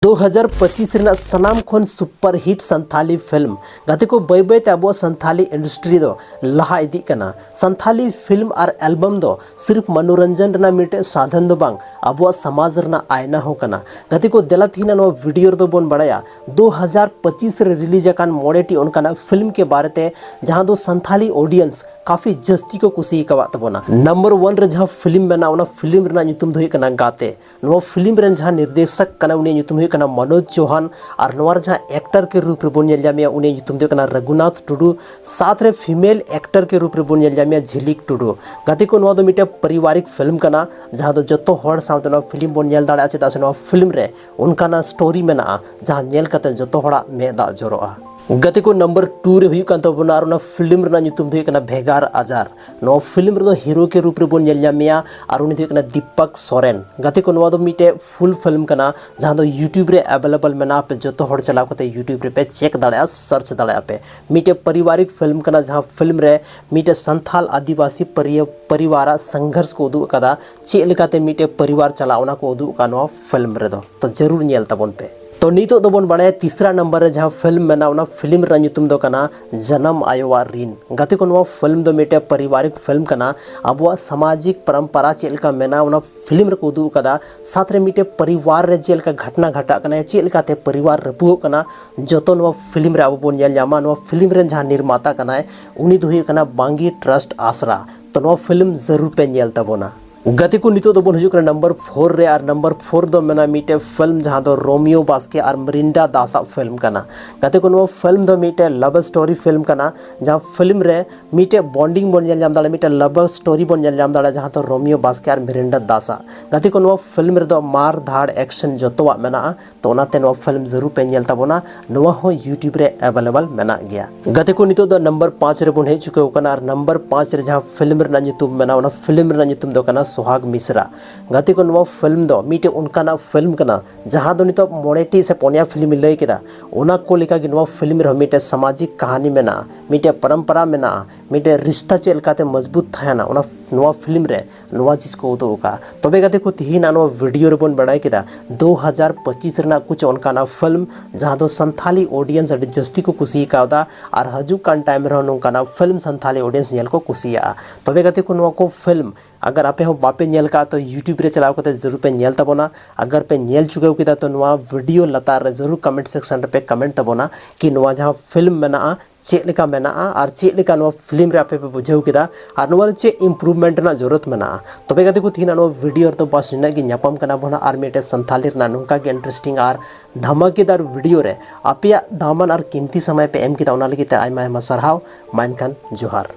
2025 रेना सनाम खन super hit Santhali film गाते को बै बै ते अब संथाली इंडस्ट्री दो लहा इदी कना। संथाली फिल्म और एल्बम दो सिर्फ मनोरंजन रेना मिटे साधन दो बांग अब समाज रेना आयना हो कना। गाते को देला थीना नो वीडियो दो बोन बड़ाया 2025 रे रिलीज अकान मोडेटी उनकाना फिल्म के बारे ते जहां दो संथाली ऑडियंस काफी जस्ती को कुसी कवा तबोना। नंबर 1 रे जहां फिल्म बना उना फिल्म रेना nyutum दो कना गाते नो फिल्म रेन जहां निर्देशक कना उनी nyutum कना मनोज चौहान और नवार जहां एक्टर के रूप रे बोन नेलजामिया उनी nyutum दो कना रघुनाथ टुडू साथ रे फीमेल एक्टर के रूप रे बोन नेलजामिया झिलिक टुडू। गाते को नवा दो मिटे पारिवारिक फिल्म कना जहां दो जतो हर साथ नो फिल्म बोन नेल दाड़ा चेदा से नो फिल्म रे उनकाना स्टोरी मेना जहां नेल कते जतो हड़ा मे दा जरोआ। गाते को नंबर 2 रे हुई कान तबना और फिल्म रे nyutum दो कना भेगार आजार नो फिल्म रे हीरो के रूप रे बोन नेलजामिया और उनी दो कना दीपक सोरेन। गाते को नवा दो मिटे फुल फिल्म कना जहां दो यूट्यूब रे अवेलेबल मेना पे जतो हड़ चलाव कते यूट्यूब रे पे चेक दाड़ा सर्च दाड़ा पे। मिटे पारिवारिक फिल्म कना जहां फिल्म रे मिटे संथाल आदिवासी परिवार संघर्ष को उदुग कदा चे लेकाते मिटे परिवार चलावना को उदुग कानो फिल्म रे दो तो जरूर नेल तबन पे। तो नीतो दो बोन बड़े तीसरा नंबर रे जहां फिल्म मेना उना फिल्म रे nyutum दो कना जन्म आयोवा रीन। गाते को नवा फिल्म दो मिटे पारिवारिक फिल्म कना अब सामाजिक परंपरा चेलका मेना उना फिल्म रे को उदुग कदा साथ रे मिटे परिवार रे चेलका घटना घटा कना चेलकाते परिवार रपुग कना जतो नवा फिल्म रे अब बोन नेल जामा। नवा फिल्म रे जहां निर्माता कना उनी दो हुई कना बांगी ट्रस्ट आसरा। तो नवा फिल्म जरूर पे नेल तबोना। गाते को नितो दो बोन हजु कना नंबर 4 रे और नंबर 4 दो मेना मिटे फिल्म जहां दो रोमियो बास्के और मरिंडा दासा फिल्म कना। गाते को नो फिल्म दो मिटे लव स्टोरी फिल्म कना जहां फिल्म रे मिटे बॉन्डिंग बोन नेल जाम दाले मिटे लव स्टोरी बोन नेल जाम दाले जहां तो रोमियो बास्के और मरिंडा दासा। गाते को नो फिल्म रे दो मार धाड़ एक्शन जतोवा मेना तो ओनाते नो फिल्म जरूर पे नेल तबोना नोवा हो यूट्यूब रे अवेलेबल मेना गया। गाते को नितो दो नंबर 5 रे बोन हे चुके कना और नंबर 5 रे जहां फिल्म रे nyutum मेना ओना फिल्म रे nyutum दो कना सुहाग मिश्रा। गाते को नवा फिल्म दो मिटे उनकाना फिल्म कना जहां दो नितो मोडेटी से पोनिया फिल्म लई केदा ओना को लेका कि नवा फिल्म रे मिटे सामाजिक कहानी मेना मिटे परंपरा मेना मिटे रिश्ता चेलकाते मजबूत थायना ओना नवा फिल्म रे नवा चीज को उदोका। तबे गाते को तिहिना नो वीडियो रे बोन बड़ाई केदा 2025 रेना कुछ उनकाना फिल्म जहां दो संथाली ऑडियंस अडी जस्ती को कुसी कावदा और हजू कान टाइम रे उनकाना फिल्म संथाली ऑडियंस नेल को कुसिया। तबे गाते को नवा को फिल्म अगर आपे हो बापे नेल का तो यूट्यूब रे चलाव कते जरूर पे नेल तबोना। अगर पे नेल चुके किदा तो नवा वीडियो लतार रे जरूर कमेंट सेक्शन रे पे कमेंट तबोना कि नवा जहां फिल्म मेना चेक लेका मेना और चेक लेका नवा फिल्म रे आपे पे बुझाव किदा और नवा चे इंप्रूवमेंट ना जरूरत मेना। तबे गाते को थिना नो वीडियो तो बस निना कि न्यापम कना बोना और मेटे संथाली रे नोंका के इंटरेस्टिंग और धमाकेदार वीडियो रे आपया दामन और कीमती समय पे एम किदा ओना लगी ते आयमा आयमा सरहाव मानखान जोहार।